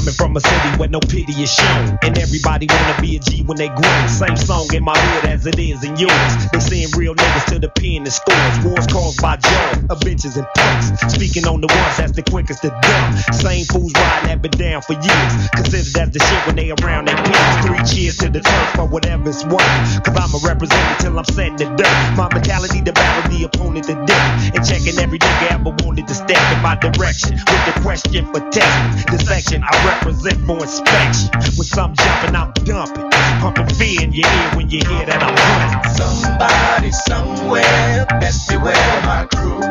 Coming from a city where no pity is shown, and everybody wanna be a G when they grow. Same song in my hood as it is in yours. They send real niggas to the pen and scores. Wars caused by jaws, of bitches and punks. Speaking on the ones that's the quickest to dump. Same fools riding that been down for years. Considered as the shit when they around their peers. 3 cheers to the turf for whatever it's worth. Cause I'm a representative till I'm setting the dirt. My mentality to battle the opponent to death. And checking every nigga ever wanted to step in my direction. With the question for testing. The section I represent for inspection. When some jumping, I'm dumping. Pumping fear in your ear when you hear that I'm running. Somebody somewhere, best beware my crew.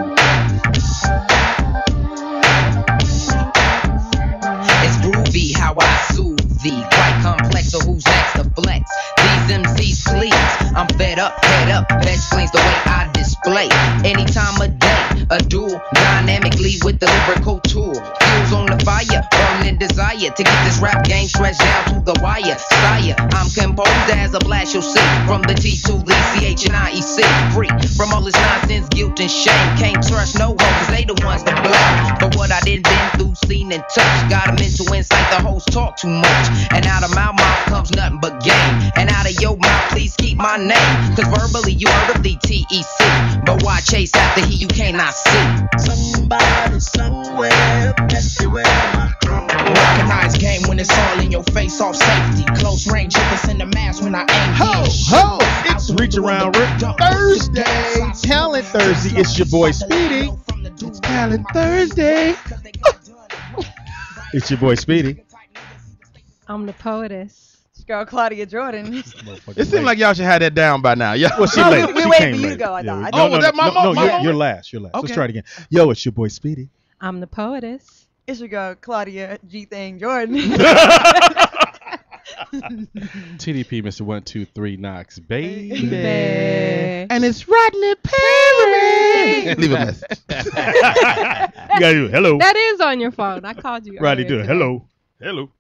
It's groovy how I soothe thee. Quite complex, so who's next to flex? These MCs please, I'm fed up, head up. That explains the way I display. Any time of day, a duel dynamically with the lyrical tool. Fuels on the fire, burning desire to get this rap game stretched down to the wire. Sire, I'm composed as a blast you'll see. From the T to the CH and IEC. Free from all this nonsense, guilt and shame. Can't trust no one, cause they the ones that blame. But what I done been through, seen and touched. Got a mental insight, the host talk too much. And out of my mouth comes nothing but game. And out of your mouth, please keep my name. Cause verbally you heard of the TEC. But why chase after he you cannot see? Somebody somewhere, best beware my crew. Recognize game when it's all in your face, off safety. Close range, hit us in the mask when I aim. Ho, it's Reach Around Rick Thursday, Talent Thursday. It's your boy Speedy. It's Talent Thursday. It's your boy Speedy. I'm the poetess. Girl, Claudia Jordan. It seems like y'all should have that down by now. Yeah, well, she late. We waiting for you to go. I thought. No, that my mom. You're last. You're last. Okay. Let's try it again. Yo, it's your boy Speedy. I'm the poetess. It's your girl, Claudia G Thing Jordan. TDP, Mr. 123 Knox, baby. And it's Rodney Perry. Leave a message. You gotta do hello. That is on your phone. I called you. Rodney, do it. Hello. Hello.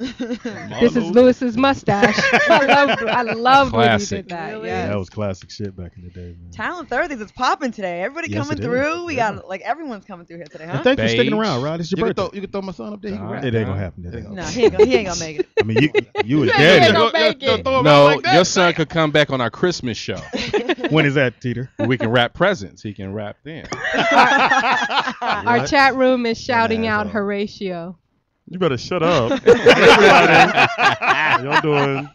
This is Lewis's mustache. I loved when you did that. Really? Yes. That was classic shit back in the day, man. Talent Thursdays is popping today. Everybody Yes, coming it through. is. We got like everyone's coming through here today, huh? And thanks for sticking Beige. around, Rod. It's your birthday. You can throw my son up there. He can rap. It ain't gonna happen. No, he ain't gonna make it. I mean, you was ain't daddy. gonna make it. No, your son could come back on our Christmas show. When is that, Teeter? We can wrap presents. He can rap then. Our chat room is shouting out asshole. Horatio. You better shut up. Everybody, y'all doing?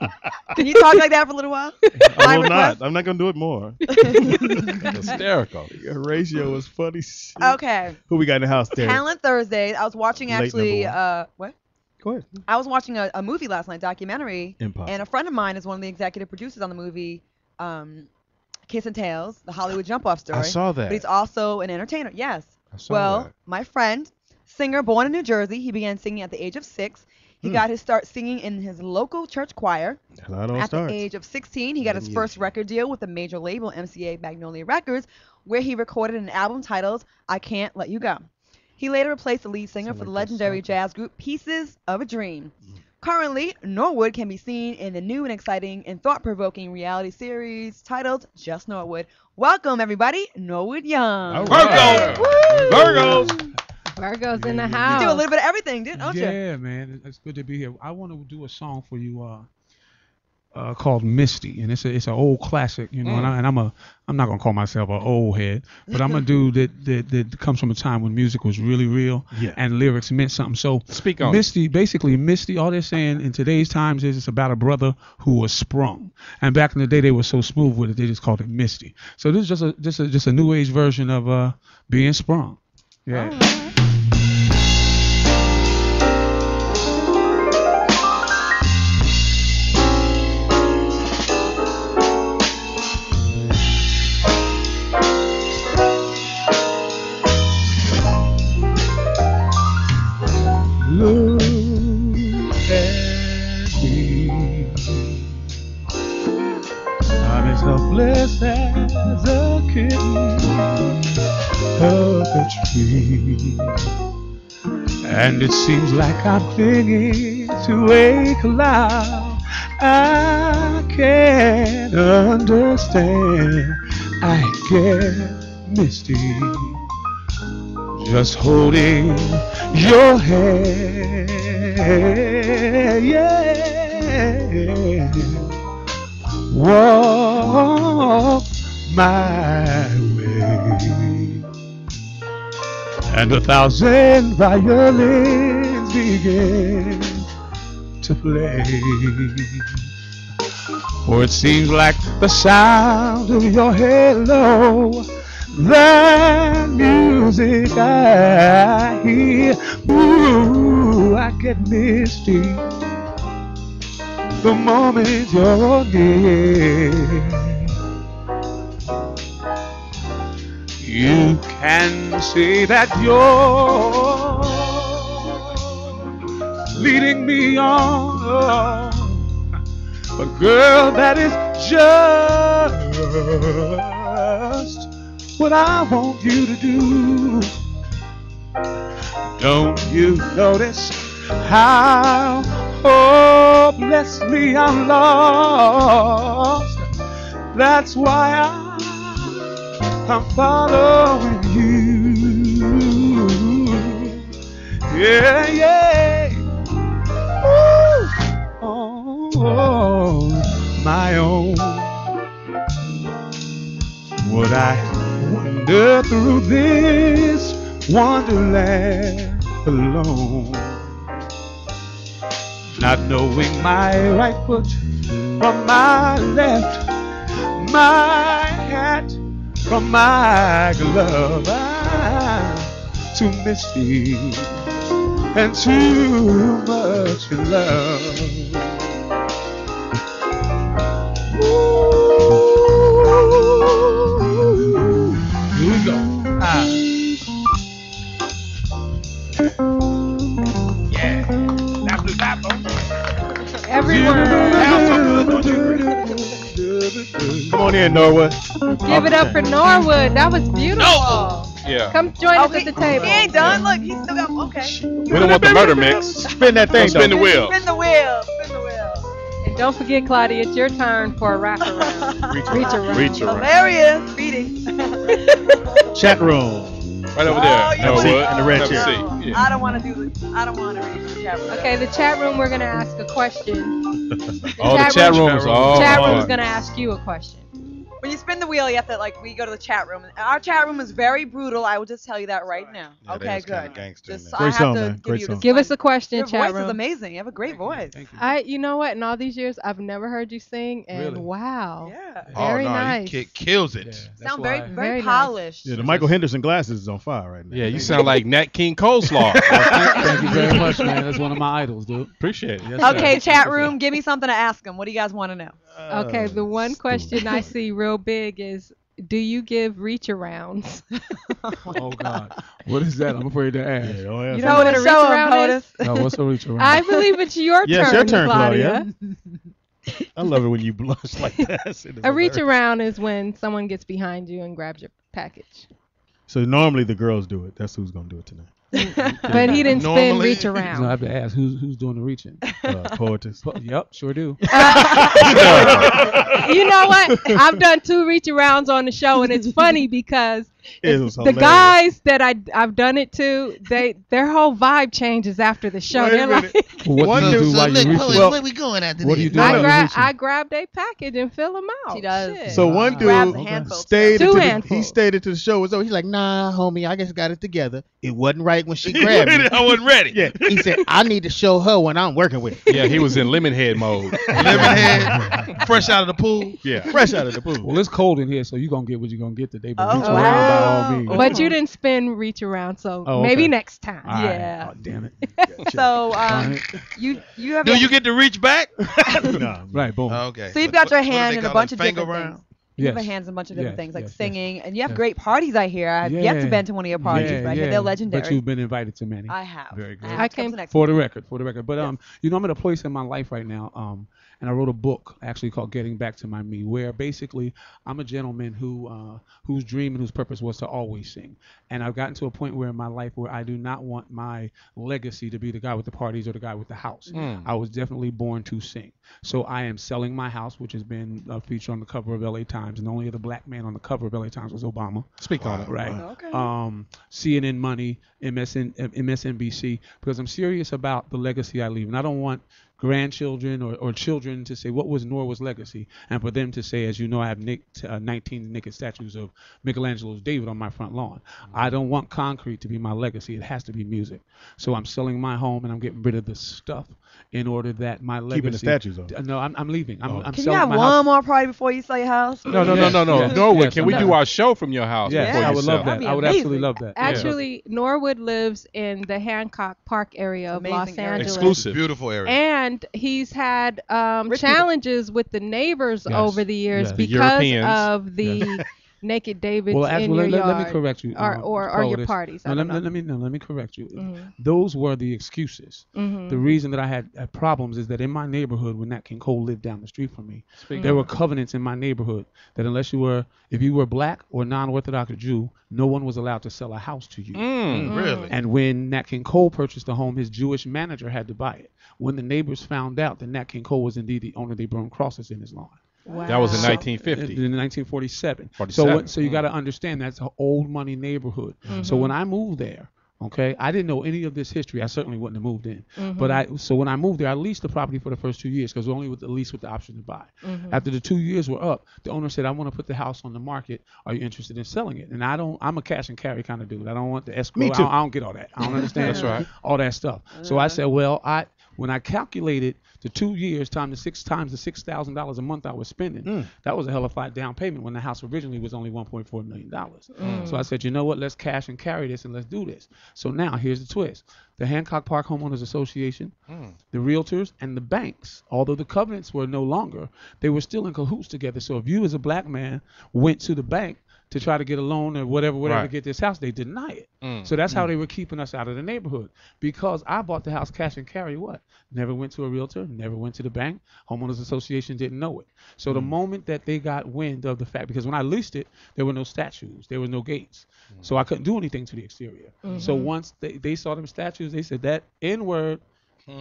Can you talk like that for a little while? I will not. I'm not gonna do it more. Hysterical. Your ratio was funny. Shit. Okay. Who we got in the house there? Talent Thursdays. I was watching Late actually. number What? Go ahead. I was watching a movie last night, documentary, Impossible. and a friend of mine is one of the executive producers on the movie, Kiss and Tales, the Hollywood Jump Off story. I saw that. But he's also an entertainer. Yes. I saw Well, that. my friend, singer, born in New Jersey, he began singing at the age of 6. He got his start singing in his local church choir. At the age of 16, he got his first record deal with a major label, MCA Magnolia Records, where he recorded an album titled I Can't Let You Go. He later replaced the lead singer for the legendary jazz group Pieces of a Dream. Currently, Norwood can be seen in the new and exciting and thought-provoking reality series titled Just Norwood. Welcome, everybody, Norwood Young. Virgos. Virgo's in the You house. do a little bit of everything, don't you? Yeah, man, it's good to be here. I want to do a song for you called Misty, and it's an old classic, you know. And I'm not gonna call myself an old head, but I'm a dude that comes from a time when music was really real and lyrics meant something. So Speak on Misty, basically Misty, all they're saying in today's times is it's about a brother who was sprung, and back in the day they were so smooth with it they just called it Misty. So this is just a new age version of being sprung. Yeah. Look at me. I'm as helpless as a kitten up a tree. And it seems like I'm clinging to a cloud. I can't understand. I get misty just holding your hand. yeah. Walk my way, and 1,000 violins begin to play. For it seems like the sound of your halo, that music I hear, ooh, I get misty the moment you're near. You can say that you're leading me on, but girl, that is just what I want you to do. Don't you notice how hopelessly I'm lost? That's why I'm following you. Yeah, yeah. Ooh. Oh, my own. Would I wander through this wonderland alone, not knowing my right foot from my left, my hat from my glove? I'm too misty and too much in love. Ooh, here we go. Yeah, that's the apple. Everyone, Come on in, Norwood. give it up for Norwood. That was beautiful. Yeah. Come join us at the table. He ain't done. Look, he's still got. Okay. We don't want the murder mix. Spin that thing, Spin the wheel. Spin the wheel. Spin the wheel. And don't forget, Claudia, it's your turn for a wraparound. Reach around. Reach Oh, around. there he is, reading. Chat room. Right over there. Oh, you No, know what? in the red Have a chair. seat. Yeah. I don't want to do this. I don't want to read the chat room. Okay, the chat room, we're going to ask a question. Oh, the chat room is all Chat room is hard. going to ask you a question. When you spin the wheel, you have to we go to the chat room. Our chat room is very brutal. I will just tell you that right now. Yeah, okay, is kinda good. gangster in Just there. I Great have song, to man. give Great you song. this Give one. us a question, Your chat voice room. is amazing. You have a great voice. Thank you. You know what? In all these years, I've never heard you sing, and Really? wow, Yeah. very nice. He kills it. Yeah, that's Sound why- very Very nice. polished. Yeah, the Michael Henderson glasses is on fire right now. Yeah, you sound like Nat King Coleslaw. Thank you very much, man. That's one of my idols, dude. Appreciate it. Yes, sir. Okay, chat room, give me something to ask them. What do you guys want to know? Okay, the one question I see real big is, do you give reach arounds? Oh God, what is that? I'm afraid to ask. Yeah, don't ask You me. don't know what a reach around is? No, what's a reach around? I believe it's your Yes, turn, your turn, Claudia. I love it when you blush like that. It is A reach hilarious. around is when someone gets behind you and grabs your package. So normally the girls do it. That's who's gonna do it tonight. But he didn't spin Normally- reach So I around. have to ask who's doing the reaching. Poetess. Yep, sure do. You know what? I've done 2 reach arounds on the show, and it's funny because It was the hilarious. guys that I've done it to, their whole vibe changes after the show. Wait a They're minute. like, What One do you dude- do while look, you're hold reaching? on, where we going after What do this? you do? No, while no. you're reaching? I grabbed a package and fill them out. She does. Shit. So one Grabs a dude handful. stayed Two until handfuls. he stayed until the show was over. He's like, "Nah, homie, I just got it together. It wasn't right when she grabbed me." I wasn't ready. Yeah, he said, "I need to show her when I'm working with her." Yeah, he was in lemon head mode. Lemonhead, fresh out of the pool. Yeah. Fresh out of the pool. Well, it's cold in here, so you're going to get what you're going to get today. But Oh, reach wow. around by all means. But you didn't spin reach around, so Oh, maybe okay. next time. All right. Yeah. Oh, damn it. So Darn it. you have Do you get to reach back? Nah, Right, boom. Okay. so you've got your What do hand they in a call bunch it? of Finger different round? things. You have Yes. a hands in a bunch of different Yes, things like yes, yes. singing, and you have Yes. great parties. I hear. I've yet to Yeah. been to one of your parties, but I hear they're legendary. But you've been invited to many. I have. Very good. I I have to come came to the next For one. the record. But you know, I'm at a place in my life right now, and I wrote a book actually called Getting Back to My Me, where basically I'm a gentleman whose dream and whose purpose was to always sing. And I've gotten to a point where in my life where I do not want my legacy to be the guy with the parties or the guy with the house. I was definitely born to sing. So I am selling my house, which has been featured on the cover of LA Times, and the only other black man on the cover of LA Times was Obama. Speak on it. Right. Okay. CNN Money MSNBC, because I'm serious about the legacy I leave, and I don't want grandchildren or children to say what was Norwood's legacy, and for them to say, as you know, I have 19 naked statues of Michelangelo's David on my front lawn. I don't want concrete to be my legacy. It has to be music. So I'm selling my home and I'm getting rid of the stuff in order that my legacy. Keeping the statues on. No, I'm leaving. I'm Can selling you have my one house. more party before you sell your house? No. Yes. Norwood, Yes, can we I'm do done. our show from your house? Yes, before I you would sell? love that. That'd be I would amazing. absolutely love that. Actually, Norwood lives in the Hancock Park area of Amazing Los area. Angeles. Exclusive. Beautiful area. And he's had Rich challenges with the neighbors Yes. over the years Yes. The because Europeans. of the naked Davids Well, in actually, your yard. let me correct you. Or your Clovis. parties. I No, don't know. let me correct you. Mhm. Those were the excuses. Mhm. The reason that I had problems is that in my neighborhood, when Nat King Cole lived down the street from me, there were covenants in my neighborhood that if you were black or non-Orthodox Jew, no one was allowed to sell a house to you. Really? And when Nat King Cole purchased the home, his Jewish manager had to buy it. When the neighbors found out that Nat King Cole was indeed the owner, they burned crosses in his lawn. Wow. That was in So- 1950. In 1947. 47. So you got to understand that's an old money neighborhood. So when I moved there, okay, I didn't know any of this history. I certainly wouldn't have moved in. But so when I moved there, I leased the property for the first 2 years because only with the lease with the option to buy. After the 2 years were up, the owner said, "I want to put the house on the market. Are you interested in selling it?" And I'm a cash and carry kind of dude. I don't want the escrow. Me too. I don't get all that. I don't understand That's right. all that stuff. So I said, well, when I calculated the 2 years times the $6,000 a month I was spending, that was a hellified down payment when the house originally was only $1.4 million. So I said, you know what, let's cash and carry this and let's do this. So now here's the twist. The Hancock Park Homeowners Association, the realtors, and the banks, although the covenants were no longer, they were still in cahoots together. So if you as a black man went to the bank to try to get a loan or whatever Right. to get this house, they deny it. So that's how they were keeping us out of the neighborhood. Because I bought the house cash and carry what? Never went to a realtor, never went to the bank. Homeowners Association didn't know it. So the moment that they got wind of the fact, because when I leased it, there were no statues, there was no gates. So I couldn't do anything to the exterior. So once they saw them statues, they said that N-word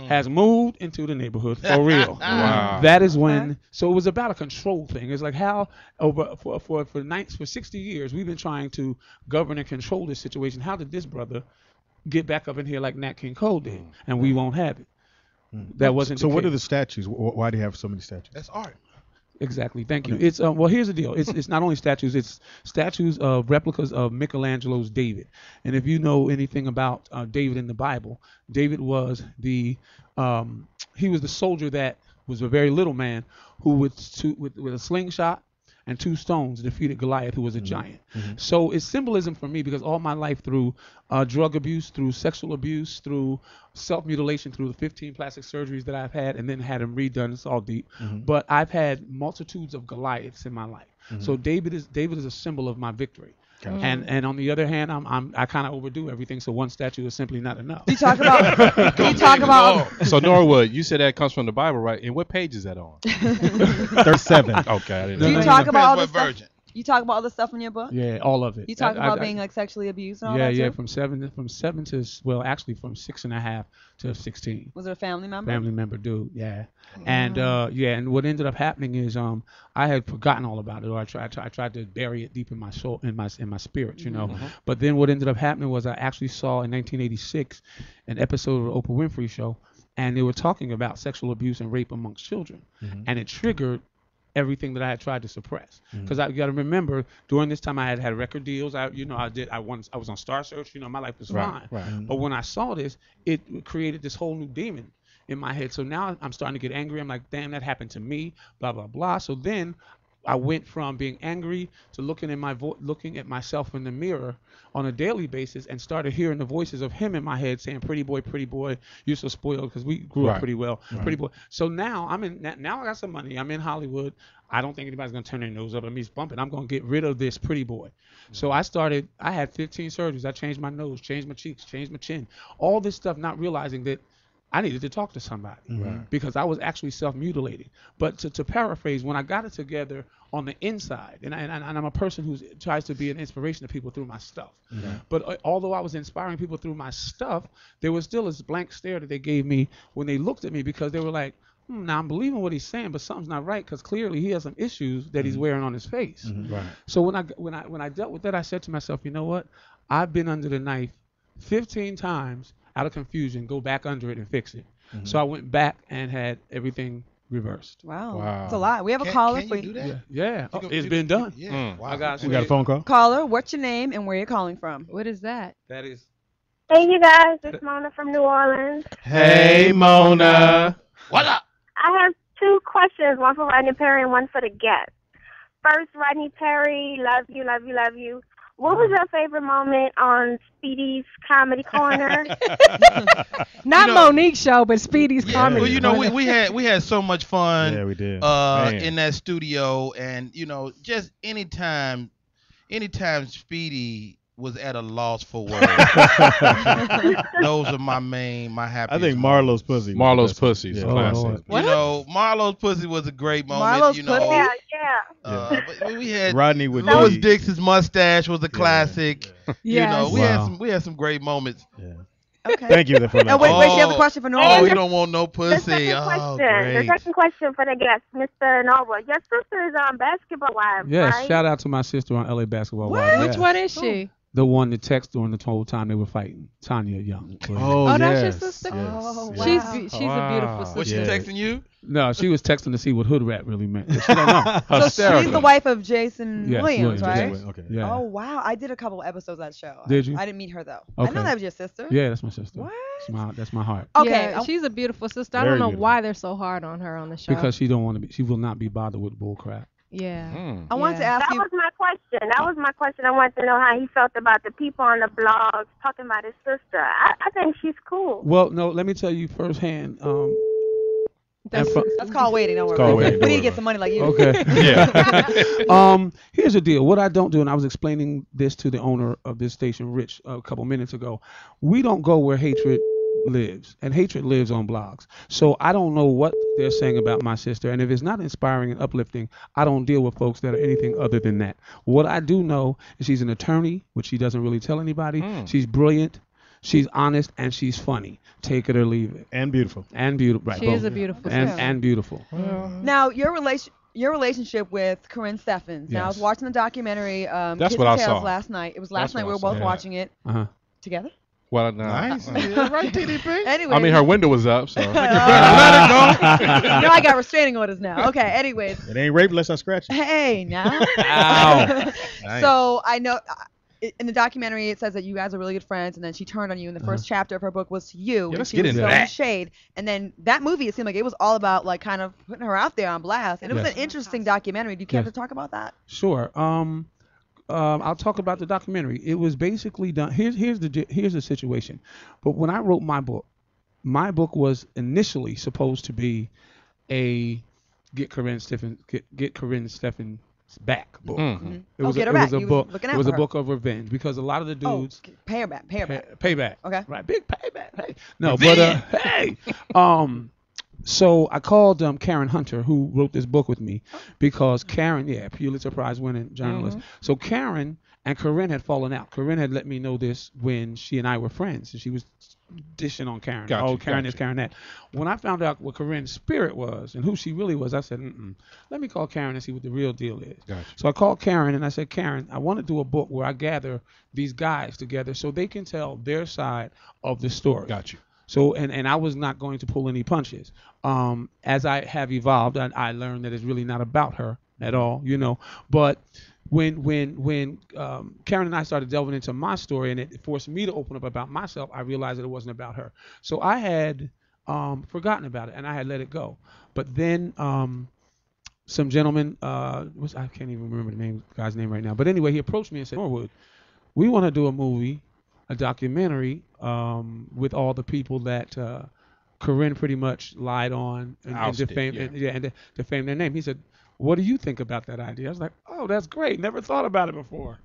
has moved into the neighborhood for real. Wow. That is when. So it was about a control thing. It's like how for 60 years we've been trying to govern and control this situation. How did this brother get back up in here like Nat King Cole did, and we won't have it? That wasn't. So the what are case. the statues? Why do you have so many statues? That's art. Exactly. Thank you. It's well, here's the deal. It's not only statues. It's statues of replicas of Michelangelo's David. And if you know anything about David in the Bible, David was he was the soldier that was a very little man who with a slingshot and 2 stones defeated Goliath, who was a giant. So it's symbolism for me because all my life through drug abuse, through sexual abuse, through self-mutilation, through the 15 plastic surgeries that I've had and then had them redone, it's all deep. But I've had multitudes of Goliaths in my life. So David is a symbol of my victory. And on the other hand, I kind of overdo everything, so one statue is simply not enough. You talk about. So Norwood, you said that comes from the Bible, right? And what page is that on? 37. Okay, I didn't Do know. you No, talk no. about all the Depends what stuff? version. You talk about all the stuff in your book? Yeah, all of it. You talk I- about I- being like sexually abused and all yeah, that yeah, too? from seven to actually from 6.5 to 16. Was it a family member? Family member dude, yeah. And and what ended up happening is I had forgotten all about it, or I tried to bury it deep in my soul, in my spirit, you know. But then what ended up happening was I actually saw in 1986 an episode of the Oprah Winfrey Show, and they were talking about sexual abuse and rape amongst children, and it triggered everything that I had tried to suppress. Because I got to remember during this time I had record deals. I was on Star Search. You know, my life was fine. Right. But when I saw this, it created this whole new demon in my head. So now I'm starting to get angry. I'm like, damn, that happened to me. Blah blah blah. So then I went from being angry to looking at myself in the mirror on a daily basis and started hearing the voices of him in my head saying, pretty boy, you're so spoiled, because we grew up pretty well. Pretty boy. So now now I got some money. I'm in Hollywood. I don't think anybody's going to turn their nose up at me. It's bumping. I'm going to get rid of this pretty boy. So I had 15 surgeries. I changed my nose, changed my cheeks, changed my chin. All this stuff, not realizing that I needed to talk to somebody because I was actually self-mutilating. But to paraphrase, when I got it together on the inside, and I'm a person who tries to be an inspiration to people through my stuff. But although I was inspiring people through my stuff, there was still this blank stare that they gave me when they looked at me, because they were like, now I'm believing what he's saying, but something's not right, because clearly he has some issues that he's wearing on his face. Right. So when I dealt with that, I said to myself, you know what? I've been under the knife 15 times out of confusion, go back under it and fix it. So I went back and had everything reversed. Wow. That's a lot. We have a caller can for you you. do that? Yeah. It's been done. Yeah. Wow. We got a phone call? Caller, what's your name and where you're calling from? What is that? That is. Hey, you guys. It's Mona from New Orleans. Hey, Mona. What up? I have 2 questions, one for Rodney Perry and one for the guest. First, Rodney Perry, love you, love you, love you. What was your favorite moment on Speedy's Comedy Corner? Not Monique's show, but Speedy's Comedy. Well, you know, Corner. we had so much fun. Yeah, we did. In that studio, and just anytime Speedy was at a loss for words. Those are my happy. I think Marlo's pussy. Marlo's pussy. Yeah. Classic. Marlo's pussy was a great moment. Marlo's pussy? Yeah. But we had Rodney with Louis the- Dix's mustache was a classic. Yes. We had some great moments. Yeah. Okay. Thank you for that. Oh, wait, she has a question for Norma. Oh, you don't want no The pussy. second Oh, question. great. The second question for the guest, Mr. Nova. Your sister is on Basketball Wives, Yes, right? shout out to my sister on LA Basketball What? Wives. Which Yeah. one is she? The one that texted during the whole time they were fighting, Tanya Young. Oh, that's your yes, sister? yes, Oh, yes. wow. She's a beautiful sister. Was she Yeah. texting you? No, she was texting to see what hood rat really meant. She don't know. So she's the wife of Jason Yes, Williams, right? Williams. Okay. Yeah. Oh, wow. I did a couple episodes of that show. Did you? I didn't meet her, though. I Okay. know that was your sister. Yeah, that's my sister. What? That's my heart. Okay. Yeah, she's a beautiful sister. I Very don't know beautiful. why they're so hard on her on the show. Because she don't want to be. She will not be bothered with bull crap. Yeah. I wanted to ask That you. was my question. That was my question. I wanted to know how he felt about the people on the blogs talking about his sister. I think she's cool. Well, no, let me tell you firsthand. That's, That's called waiting. Don't worry called about it. waiting, We don't need to worry get some money like you. Okay. Yeah. Here's the deal. What I don't do, and I was explaining this to the owner of this station, Rich, a couple minutes ago. We don't go where hatred lives, and hatred lives on blogs. So I don't know what they're saying about my sister, and if it's not inspiring and uplifting, I don't deal with folks that are anything other than that. What I do know is she's an attorney, which she doesn't really tell anybody. She's brilliant. She's honest and she's funny. Take it or leave it. And beautiful. And beautiful. Right, she both. is a beautiful and, sister. and beautiful. Now, your relationship with Corinne Steffens. Now, I was Yes. watching the documentary That's Kids what and I Tales saw. last night. It was last That's night. We what were I both saw. watching it Uh-huh. together. Well, no. Nice. Right, TDP? Anyway. I mean, her window was up, so. No, I got restraining orders now. Okay, anyways. It ain't rape unless I scratch it. Hey, now. Ow. So I know in the documentary it says that you guys are really good friends, and then she turned on you, and the first chapter of her book was to you. And let's she get was into throwing that. shade. And then that movie, it seemed like it was all about like kind of putting her out there on blast. And it was Yes. an interesting documentary. Do you care Yes. to talk about that? Sure. I'll talk about the documentary. It was basically done. Here's the situation. But when I wrote my book was initially supposed to be a get Corinne Steffens back book. It was get her it back. was a You was book. looking It out was for a her. book of revenge because a lot of the dudes Pay her back. Pay her back. payback. Okay. Right. Big payback. Hey. No, but hey. So I called Karen Hunter, who wrote this book with me, because Karen, Pulitzer Prize winning journalist. So Karen and Corinne had fallen out. Corinne had let me know this when she and I were friends, and she was dishing on Karen. Gotcha, Karen gotcha. is Karen that. When I found out what Corinne's spirit was and who she really was, I said, let me call Karen and see what the real deal is. Gotcha. So I called Karen and I said, Karen, I want to do a book where I gather these guys together so they can tell their side of the story. Got you. So, and I was not going to pull any punches. As I have evolved, I learned that it's really not about her at all, But when Karen and I started delving into my story and it forced me to open up about myself, I realized that it wasn't about her. So I had forgotten about it and I had let it go. But then some gentleman, I can't even remember the guy's name right now. But anyway, he approached me and said, Norwood, we want to do a movie, a documentary with all the people that Corinne pretty much lied on and Ousted, defamed, yeah. and defamed their name. He said, what do you think about that idea? I was like, oh, that's great. Never thought about it before.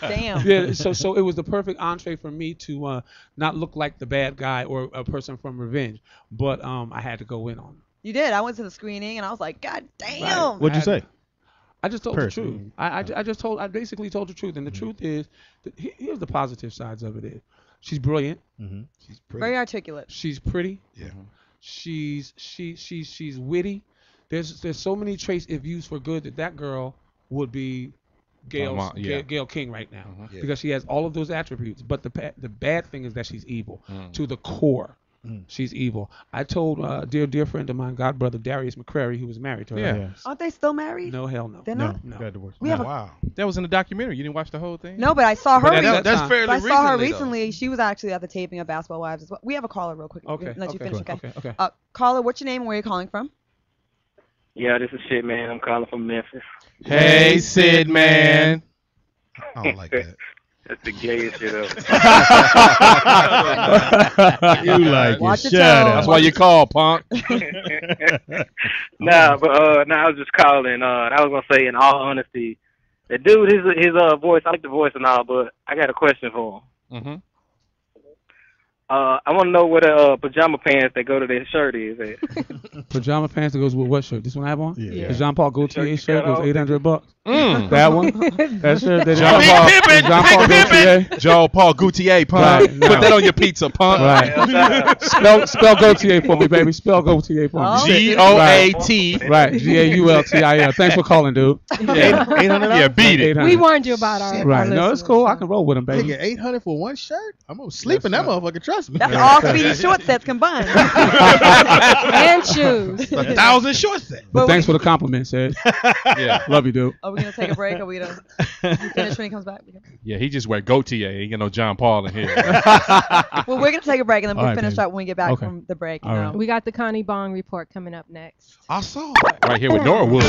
Damn. Yeah, so it was the perfect entree for me to not look like the bad guy or a person from Revenge, but I had to go in on it. You did. I went to the screening and I was like, God damn. What'd you say? I just told the Personally. truth. I basically told the truth, and the truth is, here's the positive sides of it. She's brilliant. She's pretty. Very articulate. She's pretty. Yeah. She's witty. There's so many traits if used for good that girl would be Gail King right now because she has all of those attributes. But the bad thing is that she's evil to the core. She's evil. I told a dear friend of mine, God brother Darius McCrary, who was married to her. Yeah. Aren't they still married? No, hell no. They're not? No. Got divorced. Wow. That was in the documentary. You didn't watch the whole thing? No, but I saw her. That's fairly I saw her recently, recently. She was actually at the taping of Basketball Wives as well. We have a caller real quick. Okay. Let you finish, Okay. Caller, what's your name and where are you calling from? Yeah, this is Shit Man. I'm calling from Memphis. Hey, Sid Man. I don't like that. That's the gayest shit ever. You like Watch it. your Shut tone. up. That's why you call, punk. Nah, but I was just calling. I was gonna say, in all honesty, the dude, his voice, I like the voice and all, but I got a question for him. Mm-hmm. I want to know what pajama pants that go to their shirt is. Pajama pants that goes with what shirt? This one I have on? Yeah. The Jean Paul Gaultier shirt goes $800. Mm. That one? That shirt? Jean Paul Gaultier? Jean Paul Gaultier, punk. Right, no. Put that on your pizza, punk. Right. spell Gaultier for me, baby. Spell Gaultier for me. G-O-A-T. Right. Gaultil. Thanks for calling, dude. Yeah. $800? Yeah, beat it. We warned you about our Right. No, it's cool. I can roll with him, baby. Nigga, $800 for one shirt? I'm gonna sleep in that motherfucker. Trust me. That's all Speedy short sets combined. and shoes. 1,000 short set. But thanks for the compliment, Sid. Yeah. Love you, dude. Are we gonna take a break? Are we gonna finish when he comes back? Yeah, he just wear Gaultier. He ain't got no John Paul in here. Well, we're gonna take a break and then we'll All right, finish baby. up when we get back Okay. from the break. You All know. right. We got the Connie Bong report coming up next. I saw. Right here with Norwood.